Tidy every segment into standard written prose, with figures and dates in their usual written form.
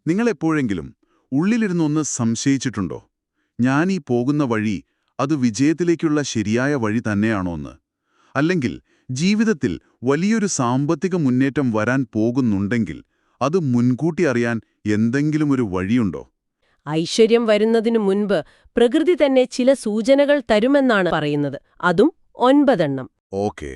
നിങ്ങളെപ്പോഴെങ്കിലും ഉള്ളിലിരുന്നൊന്ന് സംശയിച്ചിട്ടുണ്ടോ? ഞാനീ പോകുന്ന വഴി അത് വിജയത്തിലേക്കുള്ള ശരിയായ വഴി തന്നെയാണോന്ന്? അല്ലെങ്കിൽ ജീവിതത്തിൽ വലിയൊരു സാമ്പത്തിക മുന്നേറ്റം വരാൻ പോകുന്നുണ്ടെങ്കിൽ അത് മുൻകൂട്ടി അറിയാൻ എന്തെങ്കിലും ഒരു വഴിയുണ്ടോ? ഐശ്വര്യം വരുന്നതിനു മുൻപ് പ്രകൃതി തന്നെ ചില സൂചനകൾ തരുമെന്നാണ് പറയുന്നത്. അതും 9 എണ്ണം. ഓക്കെ.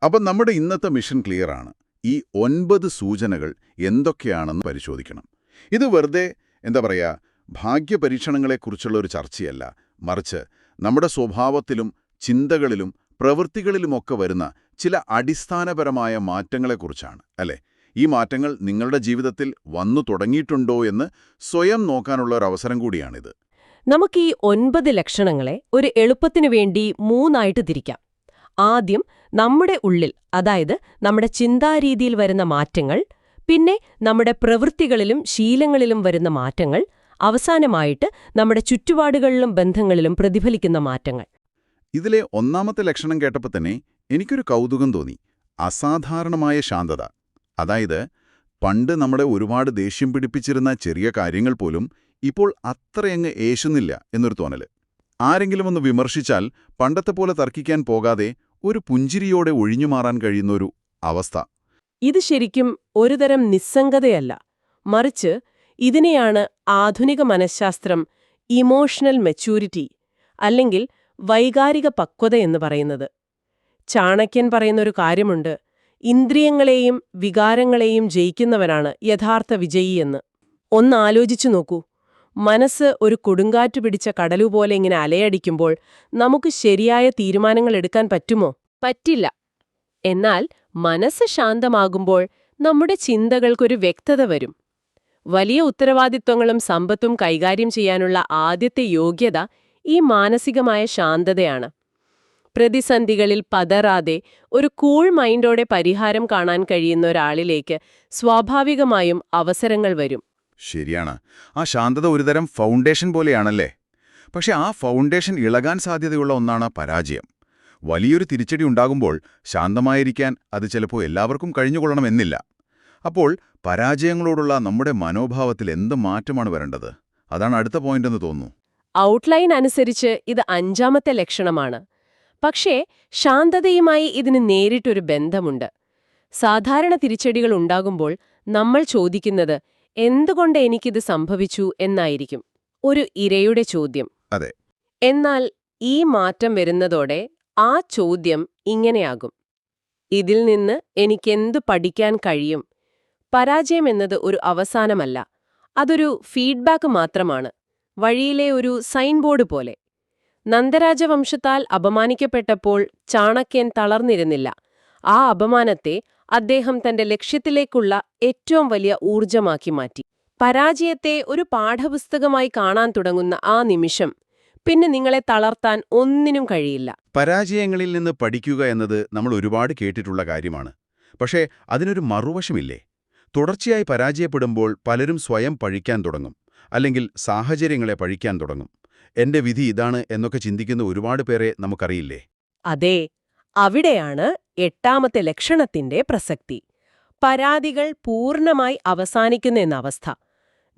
അപ്പം നമ്മുടെ ഇന്നത്തെ മിഷൻ ക്ലിയർ ആണ്. ഈ 9 സൂചനകൾ എന്തൊക്കെയാണെന്ന് പരിശോധിക്കണം. ഇത് വെറുതെ എന്താ പറയുക, ഭാഗ്യപരീക്ഷണങ്ങളെക്കുറിച്ചുള്ള ഒരു ചർച്ചയല്ല, മറിച്ച് നമ്മുടെ സ്വഭാവത്തിലും ചിന്തകളിലും പ്രവൃത്തികളിലുമൊക്കെ വരുന്ന ചില അടിസ്ഥാനപരമായ മാറ്റങ്ങളെക്കുറിച്ചാണ്, അല്ലേ? ഈ മാറ്റങ്ങൾ നിങ്ങളുടെ ജീവിതത്തിൽ വന്നു തുടങ്ങിയിട്ടുണ്ടോ എന്ന് സ്വയം നോക്കാനുള്ള ഒരു അവസരം കൂടിയാണിത്. നമുക്ക് ഈ 9 ലക്ഷണങ്ങളെ ഒരു എളുപ്പത്തിനു വേണ്ടി 3 ആയിട്ട് തിരിക്കാം. ആദ്യം നമ്മുടെ ഉള്ളിൽ, അതായത് നമ്മുടെ ചിന്താരീതിയിൽ വരുന്ന മാറ്റങ്ങൾ, പിന്നെ നമ്മുടെ പ്രവൃത്തികളിലും ശീലങ്ങളിലും വരുന്ന മാറ്റങ്ങൾ, അവസാനമായിട്ട് നമ്മുടെ ചുറ്റുപാടുകളിലും ബന്ധങ്ങളിലും പ്രതിഫലിക്കുന്ന മാറ്റങ്ങൾ. ഇതിലെ ഒന്നാമത്തെ ലക്ഷണം കേട്ടപ്പോൾ തന്നെ എനിക്കൊരു കൗതുകം തോന്നി. അസാധാരണമായ ശാന്തത. അതായത് പണ്ട് നമ്മളെ ഒരുപാട് ദേഷ്യം പിടിപ്പിച്ചിരുന്ന ചെറിയ കാര്യങ്ങൾ പോലും ഇപ്പോൾ അത്രയങ്ങ് ഏശുന്നില്ല എന്നൊരു തോന്നല്. ആരെങ്കിലും ഒന്ന് വിമർശിച്ചാൽ പണ്ടത്തെ പോലെ തർക്കിക്കാൻ പോകാതെ ഒരു പുഞ്ചിരിയോടെ ഒഴിഞ്ഞുമാറാൻ കഴിയുന്നൊരു അവസ്ഥ. ഇത് ശരിക്കും ഒരുതരം നിസ്സംഗതയല്ല, മറിച്ച് ഇതിനെയാണ് ആധുനിക മനഃശാസ്ത്രം ഇമോഷണൽ മെച്യൂരിറ്റി അല്ലെങ്കിൽ വൈകാരിക പക്വത എന്ന് പറയുന്നത്. ചാണക്യൻ പറയുന്നൊരു കാര്യമുണ്ട്: ഇന്ദ്രിയങ്ങളെയും വികാരങ്ങളെയും ജയിക്കുന്നവനാണ് യഥാർത്ഥ വിജയിയെന്ന്. ഒന്നാലോചിച്ചു നോക്കൂ. മനസ്സ് ഒരു കൊടുങ്കാറ്റ് പിടിച്ച കടലുപോലെ ഇങ്ങനെ അലയടിക്കുമ്പോൾ നമുക്ക് ശരിയായ തീരുമാനങ്ങൾ എടുക്കാൻ പറ്റുമോ? പറ്റില്ല. എന്നാൽ മനസ്സ് ശാന്തമാകുമ്പോൾ നമ്മുടെ ചിന്തകൾക്കൊരു വ്യക്തത വരും. വലിയ ഉത്തരവാദിത്വങ്ങളും സമ്പത്തും കൈകാര്യം ചെയ്യാനുള്ള ആദ്യത്തെ യോഗ്യത ഈ മാനസികമായ ശാന്തതയാണ്. പ്രതിസന്ധികളിൽ പതറാതെ ഒരു കൂൾ മൈൻഡോടെ പരിഹാരം കാണാൻ കഴിയുന്ന ഒരാളിലേക്ക് സ്വാഭാവികമായും അവസരങ്ങൾ വരും. ശരിയാണ്. ആ ശാന്തത ഒരുതരം ഫൗണ്ടേഷൻ പോലെയാണല്ലേ? പക്ഷെ ആ ഫൗണ്ടേഷൻ ഇളകാൻ സാധ്യതയുള്ള ഒന്നാണ് പരാജയം. വലിയൊരു തിരിച്ചടി ഉണ്ടാകുമ്പോൾ ശാന്തമായിരിക്കാൻ അത് ചിലപ്പോൾ എല്ലാവർക്കും കഴിഞ്ഞുകൊള്ളണമെന്നില്ല. അപ്പോൾ പരാജയങ്ങളോടുള്ള നമ്മുടെ മനോഭാവത്തിൽ എന്ത് മാറ്റമാണ് വരേണ്ടത്? അതാണ് അടുത്ത പോയിന്റെന്ന് തോന്നുന്നു. ഔട്ട്ലൈൻ അനുസരിച്ച് ഇത് 5ാമത്തെ ലക്ഷണമാണ്. പക്ഷേ ശാന്തതയുമായി ഇതിന് നേരിട്ടൊരു ബന്ധമുണ്ട്. സാധാരണ തിരിച്ചടികൾ ഉണ്ടാകുമ്പോൾ നമ്മൾ ചോദിക്കുന്നത് എന്തുകൊണ്ട് എനിക്കിത് സംഭവിച്ചു എന്നായിരിക്കും. ഒരു ഇരയുടെ ചോദ്യം. അതെ. എന്നാൽ ഈ മാറ്റം വരുന്നതോടെ ആ ചോദ്യം ഇങ്ങനെയാകും: ഇതിൽ നിന്ന് എനിക്കെന്തു പഠിക്കാൻ കഴിയും? പരാജയം എന്നത് ഒരു അവസാനമല്ല, അതൊരു ഫീഡ്ബാക്ക് മാത്രമാണ്, വഴിയിലെ ഒരു സൈൻ ബോർഡ് പോലെ. നന്ദരാജവംശത്താൽ അപമാനിക്കപ്പെട്ടപ്പോൾ ചാണക്യൻ തളർന്നിരുന്നില്ല. ആ അപമാനത്തെ അദ്ദേഹം തന്റെ ലക്ഷ്യത്തിലേക്കുള്ള ഏറ്റവും വലിയ ഊർജമാക്കി മാറ്റി. പരാജയത്തെ ഒരു പാഠപുസ്തകമായി കാണാൻ തുടങ്ങുന്ന ആ നിമിഷം പിന്നെ നിങ്ങളെ തളർത്താൻ ഒന്നിനും കഴിയില്ല. പരാജയങ്ങളിൽ നിന്ന് പഠിക്കുക എന്നത് നമ്മൾ ഒരുപാട് കേട്ടിട്ടുള്ള കാര്യമാണ്. പക്ഷേ അതിനൊരു മറുവശമില്ലേ? തുടർച്ചയായി പരാജയപ്പെടുമ്പോൾ പലരും സ്വയം പഴിക്കാൻ തുടങ്ങും, അല്ലെങ്കിൽ സാഹചര്യങ്ങളെ പഴിക്കാൻ തുടങ്ങും. എന്റെ വിധി ഇതാണ് എന്നൊക്കെ ചിന്തിക്കുന്ന ഒരുപാട് പേരെ നമുക്കറിയില്ലേ? അതെ, അവിടെയാണ് 8ാമത്തെ ലക്ഷണത്തിന്റെ പ്രസക്തി. പരാതികൾ പൂർണ്ണമായി അവസാനിക്കുന്ന അവസ്ഥ.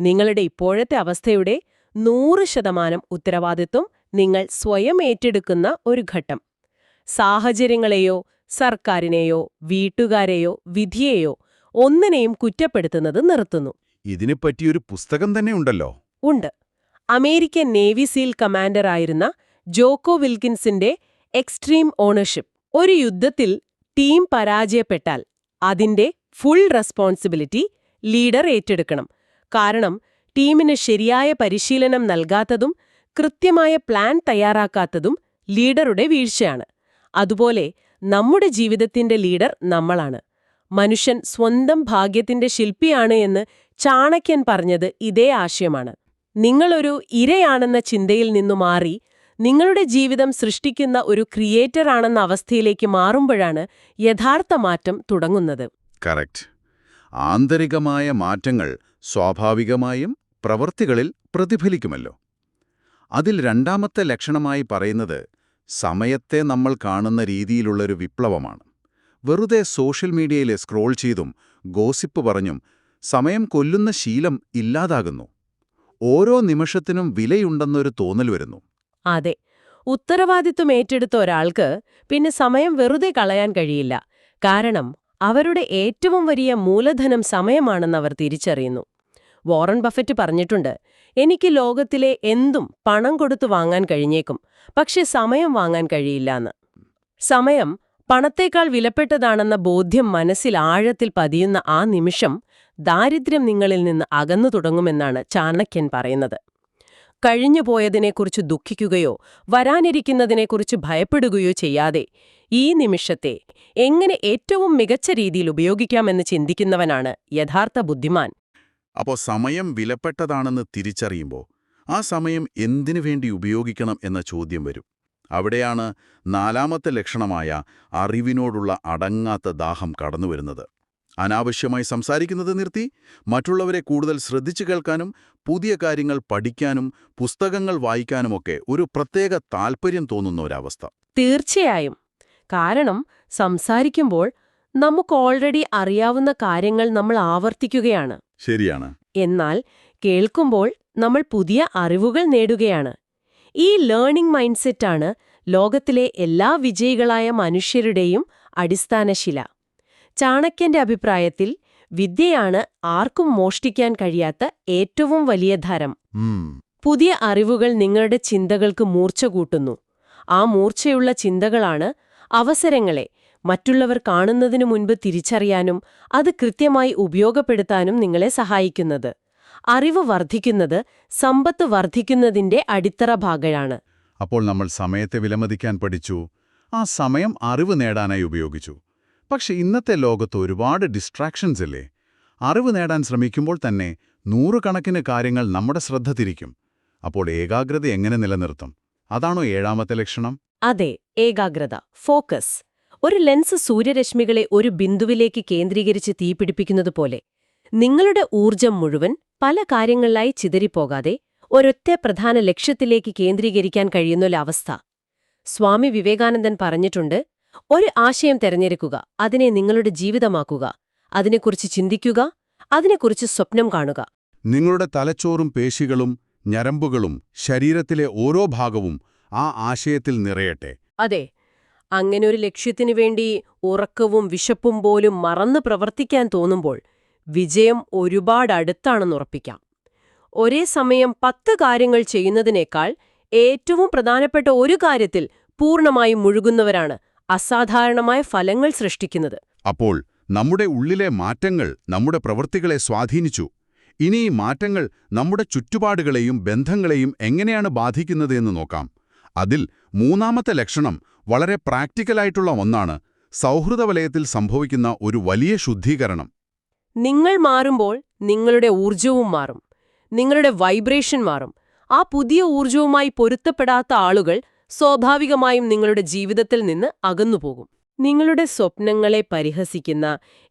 നിങ്ങളുടെ ഇപ്പോഴത്തെ അവസ്ഥയുടെ 100% ഉത്തരവാദിത്വം നിങ്ങൾ സ്വയം ഏറ്റെടുക്കുന്ന ഒരു ഘട്ടം. സാഹചര്യങ്ങളെയോ സർക്കാരിനെയോ വീട്ടുകാരെയോ വിധിയെയോ ഒന്നിനെയും കുറ്റപ്പെടുത്തുന്നത് നിർത്തുന്നു. ഇതിനെപ്പറ്റിയൊരു പുസ്തകം തന്നെ ഉണ്ടല്ലോ. ഉണ്ട്. അമേരിക്കൻ നേവി സീൽ കമാൻഡറായിരുന്ന ജോക്കോ വിൽക്കിൻസിന്റെ എക്സ്ട്രീം ഓണർഷിപ്പ്. ഒരു യുദ്ധത്തിൽ ടീം പരാജയപ്പെട്ടാൽ അതിന്റെ ഫുൾ റെസ്പോൺസിബിലിറ്റി ലീഡർ ഏറ്റെടുക്കണം. കാരണം ടീമിന് ശരിയായ പരിശീലനം നൽകാത്തതും കൃത്യമായ പ്ലാൻ തയ്യാറാക്കാത്തതും ലീഡറുടെ വീഴ്ചയാണ്. അതുപോലെ നമ്മുടെ ജീവിതത്തിന്റെ ലീഡർ നമ്മളാണ്. മനുഷ്യൻ സ്വന്തം ഭാഗ്യത്തിന്റെ ശില്പിയാണ് എന്ന് ചാണക്യൻ പറഞ്ഞത് ഇതേ ആശയമാണ്. നിങ്ങളൊരു ഇരയാണെന്ന ചിന്തയിൽ നിന്നു മാറി നിങ്ങളുടെ ജീവിതം സൃഷ്ടിക്കുന്ന ഒരു ക്രിയേറ്ററാണെന്ന അവസ്ഥയിലേക്ക് മാറുമ്പോഴാണ് യഥാർത്ഥ മാറ്റം തുടങ്ങുന്നത്. കറക്റ്റ്. ആന്തരികമായ മാറ്റങ്ങൾ സ്വാഭാവികമായും പ്രവൃത്തികളിൽ പ്രതിഫലിക്കുമല്ലോ. അതിൽ 2ാമത്തെ ലക്ഷണമായി പറയുന്നത് സമയത്തെ നമ്മൾ കാണുന്ന രീതിയിലുള്ളൊരു വിപ്ലവമാണ്. വെറുതെ സോഷ്യൽ മീഡിയയിൽ സ്ക്രോൾ ചെയ്തും ഗോസിപ്പ് പറഞ്ഞും സമയം കൊല്ലുന്ന ശീലം ഇല്ലാതാകുന്നു. ഓരോ നിമിഷത്തിനും വിലയുണ്ടെന്നൊരു തോന്നൽ വരുന്നു. അതെ, ഉത്തരവാദിത്വം ഏറ്റെടുത്ത ഒരാൾക്ക് പിന്നെ സമയം വെറുതെ കളയാൻ കഴിയില്ല. കാരണം അവരുടെ ഏറ്റവും വലിയ മൂലധനം സമയമാണെന്ന് അവർ തിരിച്ചറിയുന്നു. വാറൻ ബഫറ്റ് പറഞ്ഞിട്ടുണ്ട്, എനിക്ക് ലോകത്തിലെ എന്തും പണം കൊടുത്തു വാങ്ങാൻ കഴിഞ്ഞേക്കും, പക്ഷെ സമയം വാങ്ങാൻ കഴിയില്ലാന്ന്. സമയം പണത്തേക്കാൾ വിലപ്പെട്ടതാണെന്ന ബോധ്യം മനസ്സിൽ ആഴത്തിൽ പതിയുന്ന ആ നിമിഷം ദാരിദ്ര്യം നിങ്ങളിൽ നിന്ന് അകന്നു തുടങ്ങുമെന്നാണ് ചാണക്യൻ പറയുന്നത്. കഴിഞ്ഞുപോയതിനെക്കുറിച്ച് ദുഃഖിക്കുകയോ വരാനിരിക്കുന്നതിനെക്കുറിച്ച് ഭയപ്പെടുകയോ ചെയ്യാതെ ഈ നിമിഷത്തെ എങ്ങനെ ഏറ്റവും മികച്ച രീതിയിൽ ഉപയോഗിക്കാമെന്ന് ചിന്തിക്കുന്നവനാണ് യഥാർത്ഥ ബുദ്ധിമാൻ. അപ്പോൾ സമയം വിലപ്പെട്ടതാണെന്ന് തിരിച്ചറിയുമ്പോൾ ആ സമയം എന്തിനു വേണ്ടി ഉപയോഗിക്കണം എന്ന ചോദ്യം വരും. അവിടെയാണ് നാലാമത്തെ ലക്ഷണമായ അറിവിനോടുള്ള അടങ്ങാത്ത ദാഹം കടന്നുവരുന്നത്. അനാവശ്യമായി സംസാരിക്കുന്നത് നിർത്തി മറ്റുള്ളവരെ കൂടുതൽ ശ്രദ്ധിച്ചു കേൾക്കാനും പുതിയ കാര്യങ്ങൾ പഠിക്കാനും പുസ്തകങ്ങൾ വായിക്കാനുമൊക്കെ ഒരു പ്രത്യേക താൽപ്പര്യം തോന്നുന്ന ഒരവസ്ഥ. തീർച്ചയായും. കാരണം സംസാരിക്കുമ്പോൾ നമുക്ക് ഓൾറെഡി അറിയാവുന്ന കാര്യങ്ങൾ നമ്മൾ ആവർത്തിക്കുകയാണ്. ശരിയാണ്. എന്നാൽ കേൾക്കുമ്പോൾ നമ്മൾ പുതിയ അറിവുകൾ നേടുകയാണ്. ഈ ലേണിംഗ് മൈൻഡ്സെറ്റാണ് ലോകത്തിലെ എല്ലാ വിജയികളായ മനുഷ്യരുടെയും അടിസ്ഥാനശില. ചാണക്യന്റെ അഭിപ്രായത്തിൽ വിദ്യയാണ് ആർക്കും മോഷ്ടിക്കാൻ കഴിയാത്ത ഏറ്റവും വലിയ ധരം. പുതിയ അറിവുകൾ നിങ്ങളുടെ ചിന്തകൾക്ക് മൂർച്ച കൂട്ടുന്നു. ആ മൂർച്ചയുള്ള ചിന്തകളാണ് അവസരങ്ങളെ മറ്റുള്ളവർ കാണുന്നതിനു മുൻപ് തിരിച്ചറിയാനും അത് കൃത്യമായി ഉപയോഗപ്പെടുത്താനും നിങ്ങളെ സഹായിക്കുന്നത്. അറിവ് വർദ്ധിക്കുന്നത് സമ്പത്ത് വർദ്ധിക്കുന്നതിന്റെ അടിത്തറ ഭാഗമാണ്. അപ്പോൾ നമ്മൾ സമയത്തെ വിലമതിക്കാൻ പഠിച്ചു, ആ സമയം അറിവ് നേടാനായി ഉപയോഗിച്ചു. പക്ഷെ ഇന്നത്തെ ലോകത്ത് ഒരുപാട് ഡിസ്ട്രാക്ഷൻസ് ഇല്ലേ? അറിവ് നേടാൻ ശ്രമിക്കുമ്പോൾ തന്നെ നൂറുകണക്കിന് കാര്യങ്ങൾ നമ്മുടെ ശ്രദ്ധ തിരിക്കും. അപ്പോൾ ഏകാഗ്രത എങ്ങനെ നിലനിർത്തും? അതാണോ ഏഴാമത്തെ ലക്ഷണം? അതെ, ഏകാഗ്രത, ഫോക്കസ്. ഒരു ലെൻസ് സൂര്യരശ്മികളെ ഒരു ബിന്ദുവിലേക്ക് കേന്ദ്രീകരിച്ച് തീപിടിപ്പിക്കുന്നതുപോലെ നിങ്ങളുടെ ഊർജം മുഴുവൻ പല കാര്യങ്ങളിലായി ചിതറിപ്പോകാതെ ഒരൊറ്റ പ്രധാന ലക്ഷ്യത്തിലേക്ക് കേന്ദ്രീകരിക്കാൻ കഴിയുന്നൊരവസ്ഥ. സ്വാമി വിവേകാനന്ദൻ പറഞ്ഞിട്ടുണ്ട്, ഒരു ആശയം തെരഞ്ഞെടുക്കുക, അതിനെ നിങ്ങളുടെ ജീവിതമാക്കുക, അതിനെക്കുറിച്ച് ചിന്തിക്കുക, അതിനെക്കുറിച്ച് സ്വപ്നം കാണുക. നിങ്ങളുടെ തലച്ചോറും പേശികളും ഞരമ്പുകളും ശരീരത്തിലെ ഓരോ ഭാഗവും ആ ആശയത്തിൽ നിറയട്ടെ. അതെ, അങ്ങനൊരു ലക്ഷ്യത്തിനു വേണ്ടി ഉറക്കവും വിശപ്പും പോലും മറന്ന് പ്രവർത്തിക്കാൻ തോന്നുമ്പോൾ വിജയം ഒരുപാട് അടുത്താണെന്നുറപ്പിക്കാം. ഒരേ സമയം 10 കാര്യങ്ങൾ ചെയ്യുന്നതിനേക്കാൾ ഏറ്റവും പ്രധാനപ്പെട്ട ഒരു കാര്യത്തിൽ പൂർണ്ണമായും മുഴുകുന്നവരാണ് അസാധാരണമായ ഫലങ്ങൾ സൃഷ്ടിക്കുന്നത്. അപ്പോൾ നമ്മുടെ ഉള്ളിലെ മാറ്റങ്ങൾ നമ്മുടെ പ്രവൃത്തികളെ സ്വാധീനിച്ചു. ഇനി ഈ മാറ്റങ്ങൾ നമ്മുടെ ചുറ്റുപാടുകളെയും ബന്ധങ്ങളെയും എങ്ങനെയാണ് ബാധിക്കുന്നത് എന്ന് നോക്കാം. അതിൽ മൂന്നാമത്തെ ലക്ഷണം വളരെ പ്രാക്ടിക്കലായിട്ടുള്ള ഒന്നാണ്. സൗഹൃദവലയത്തിൽ സംഭവിക്കുന്ന ഒരു വലിയ ശുദ്ധീകരണം. നിങ്ങൾ മാറുമ്പോൾ നിങ്ങളുടെ ഊർജവും മാറും, നിങ്ങളുടെ വൈബ്രേഷൻ മാറും. ആ പുതിയ ഊർജവുമായി പൊരുത്തപ്പെടാത്ത ആളുകൾ സ്വാഭാവികമായും നിങ്ങളുടെ ജീവിതത്തിൽ നിന്ന് അകന്നുപോകും. നിങ്ങളുടെ സ്വപ്നങ്ങളെ പരിഹസിക്കുന്ന,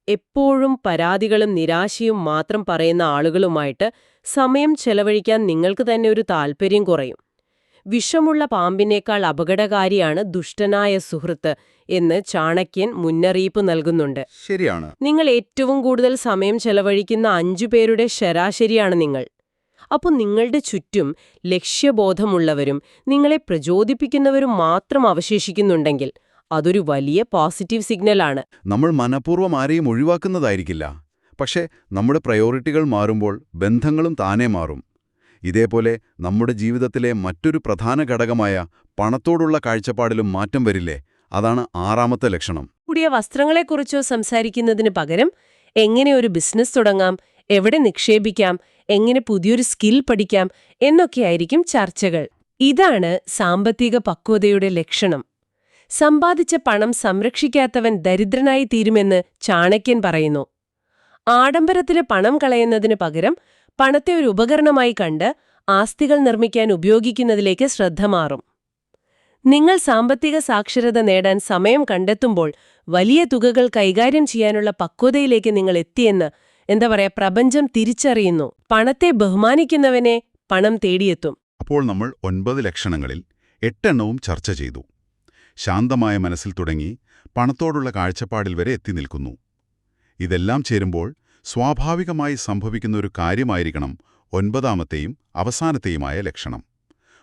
എപ്പോഴും പരാതികളും നിരാശയും മാത്രം പറയുന്ന ആളുകളുമായിട്ട് സമയം ചെലവഴിക്കാൻ നിങ്ങൾക്ക് തന്നെ ഒരു താൽപ്പര്യം കുറയും. വിഷമുള്ള പാമ്പിനേക്കാൾ അപകടകാരിയാണ് ദുഷ്ടനായ സുഹൃത്ത് എന്ന് ചാണക്യൻ മുന്നറിയിപ്പ് നൽകുന്നുണ്ട്. ശരിയാണ്. നിങ്ങൾ ഏറ്റവും കൂടുതൽ സമയം ചെലവഴിക്കുന്ന 5 പേരുടെ ശരാശരിയാണ് നിങ്ങൾ. അപ്പോൾ നിങ്ങളുടെ ചുറ്റും ലക്ഷ്യബോധമുള്ളവരും നിങ്ങളെ പ്രചോദിപ്പിക്കുന്നവരും മാത്രം അവശേഷിക്കുന്നുണ്ടെങ്കിൽ അതൊരു വലിയ പോസിറ്റീവ് സിഗ്നലാണ്. നമ്മൾ മനഃപൂർവ്വം ആരെയും ഒഴിവാക്കുന്നതായിരിക്കില്ല. പക്ഷേ നമ്മുടെ പ്രയോറിറ്റികൾ മാറുമ്പോൾ ബന്ധങ്ങളും താനേ മാറും. ഇതേപോലെ നമ്മുടെ ജീവിതത്തിലെ മറ്റൊരു പ്രധാന ഘടകമായ പണത്തോടുള്ള കാഴ്ചപ്പാടിലും മാറ്റം വരില്ലേ? അതാണ് ആറാമത്തെ ലക്ഷണം. പുതിയ വസ്ത്രങ്ങളെക്കുറിച്ചോ സംസാരിക്കുന്നതിന് പകരം എങ്ങനെ ഒരു ബിസിനസ് തുടങ്ങാം, എവിടെ നിക്ഷേപിക്കാം, എങ്ങനെ പുതിയൊരു സ്കിൽ പഠിക്കാം എന്നൊക്കെയായിരിക്കും ചർച്ചകൾ. ഇതാണ് സാമ്പത്തിക പക്വതയുടെ ലക്ഷണം. സമ്പാദിച്ച പണം സംരക്ഷിക്കാത്തവൻ ദരിദ്രനായി തീരുമെന്ന് ചാണക്യൻ പറയുന്നു. ആഡംബരത്തിന് പണം കളയുന്നതിന് പകരം പണത്തെ ഒരു ഉപകരണമായി കണ്ട് ആസ്തികൾ നിർമ്മിക്കാൻ ഉപയോഗിക്കുന്നതിലേക്ക് ശ്രദ്ധ മാറും. നിങ്ങൾ സാമ്പത്തിക സാക്ഷരത നേടാൻ സമയം കണ്ടെത്തുമ്പോൾ വലിയ തുകകൾ കൈകാര്യം ചെയ്യാനുള്ള പക്വതയിലേക്ക് നിങ്ങൾ എത്തിയെന്ന് പ്രപഞ്ചം തിരിച്ചറിയുന്നു. പണത്തെ ബഹുമാനിക്കുന്നവനെ പണം തേടിയെത്തും. അപ്പോൾ നമ്മൾ 9 ലക്ഷണങ്ങളിൽ 8 എണ്ണവും ചർച്ച ചെയ്തു. ശാന്തമായ മനസ്സിൽ തുടങ്ങി പണത്തോടുള്ള കാഴ്ചപ്പാടിൽ വരെ എത്തി നിൽക്കുന്നു. ഇതെല്ലാം ചേരുമ്പോൾ സ്വാഭാവികമായി സംഭവിക്കുന്ന ഒരു കാര്യമായിരിക്കണം 9ാമത്തെയും അവസാനത്തെയുമായ ലക്ഷണം.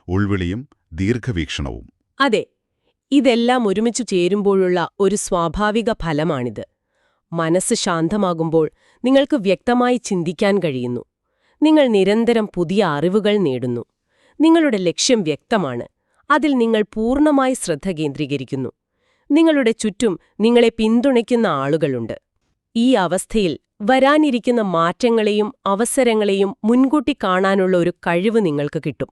ഉൾവിളിയും ദീർഘവീക്ഷണവും. അതെ, ഇതെല്ലാം ഒരുമിച്ചു ചേരുമ്പോഴുള്ള ഒരു സ്വാഭാവിക ഫലമാണിത്. മനസ്സ് ശാന്തമാകുമ്പോൾ നിങ്ങൾക്ക് വ്യക്തമായി ചിന്തിക്കാൻ കഴിയുന്നു. നിങ്ങൾ നിരന്തരം പുതിയ അറിവുകൾ നേടുന്നു. നിങ്ങളുടെ ലക്ഷ്യം വ്യക്തമാണ്. അതിൽ നിങ്ങൾ പൂർണ്ണമായി ശ്രദ്ധ കേന്ദ്രീകരിക്കുന്നു. നിങ്ങളുടെ ചുറ്റും നിങ്ങളെ പിന്തുണയ്ക്കുന്ന ആളുകളുണ്ട്. ഈ അവസ്ഥയിൽ വരാനിരിക്കുന്ന മാറ്റങ്ങളെയും അവസരങ്ങളെയും മുൻകൂട്ടി കാണാനുള്ള ഒരു കഴിവ് നിങ്ങൾക്ക് കിട്ടും.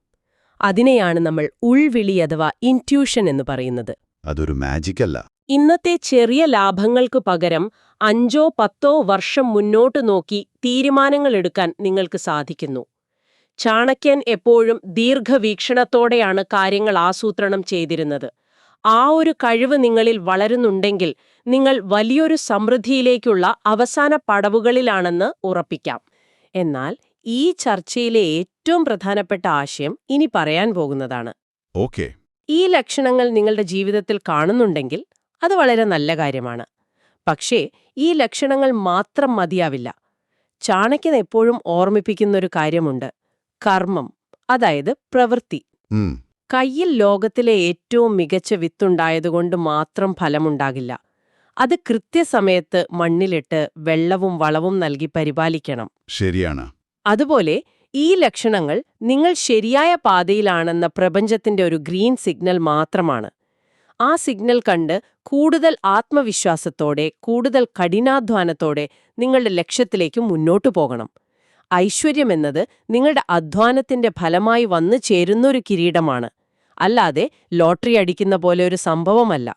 അതിനെയാണ് നമ്മൾ ഉൾവിളി അഥവാ ഇൻറ്റ്യൂഷൻ എന്ന് പറയുന്നത്. അതൊരു മാജിക്കല്ല. ഇന്നത്തെ ചെറിയ ലാഭങ്ങൾക്ക് പകരം 5 or 10 വർഷം മുന്നോട്ട് നോക്കി തീരുമാനങ്ങളെടുക്കാൻ നിങ്ങൾക്ക് സാധിക്കുന്നു. ചാണക്യൻ എപ്പോഴും ദീർഘവീക്ഷണത്തോടെയാണ് കാര്യങ്ങൾ ആസൂത്രണം ചെയ്തിരുന്നത്. ആ ഒരു കഴിവ് നിങ്ങളിൽ വളരുന്നുണ്ടെങ്കിൽ നിങ്ങൾ വലിയൊരു സമൃദ്ധിയിലേക്കുള്ള അവസാന പടവുകളിലാണെന്ന് ഉറപ്പിക്കാം. എന്നാൽ ഈ ചർച്ചയിലെ ഏറ്റവും പ്രധാനപ്പെട്ട ആശയം ഇനി പറയാൻ പോകുന്നതാണ്. ഓക്കേ. ഈ ലക്ഷണങ്ങൾ നിങ്ങളുടെ ജീവിതത്തിൽ കാണുന്നുണ്ടെങ്കിൽ അത് വളരെ നല്ല കാര്യമാണ്. പക്ഷേ ഈ ലക്ഷണങ്ങൾ മാത്രം മതിയാവില്ല. ചാണക്യൻ എപ്പോഴും ഓർമ്മിപ്പിക്കുന്നൊരു കാര്യമുണ്ട്: കർമ്മം, അതായത് പ്രവൃത്തി. കയ്യിൽ ലോകത്തിലെ ഏറ്റവും മികച്ച വിത്തുണ്ടായതുകൊണ്ട് മാത്രം ഫലമുണ്ടാകില്ല. അത് കൃത്യസമയത്ത് മണ്ണിലിട്ട് വെള്ളവും വളവും നൽകി പരിപാലിക്കണം. ശരിയാണ്. അതുപോലെ ഈ ലക്ഷണങ്ങൾ നിങ്ങൾ ശരിയായ പാതയിലാണെന്ന പ്രപഞ്ചത്തിന്റെ ഒരു ഗ്രീൻ സിഗ്നൽ മാത്രമാണ്. ആ സിഗ്നൽ കണ്ട് കൂടുതൽ ആത്മവിശ്വാസത്തോടെ, കൂടുതൽ കഠിനാധ്വാനത്തോടെ നിങ്ങളുടെ ലക്ഷ്യത്തിലേക്ക് മുന്നോട്ടു പോകണം. ഐശ്വര്യമെന്നത് നിങ്ങളുടെ അധ്വാനത്തിന്റെ ഫലമായി വന്നു ചേരുന്നൊരു കിരീടമാണ്, അല്ലാതെ ലോട്ടറി അടിക്കുന്ന പോലെ ഒരു സംഭവമല്ല.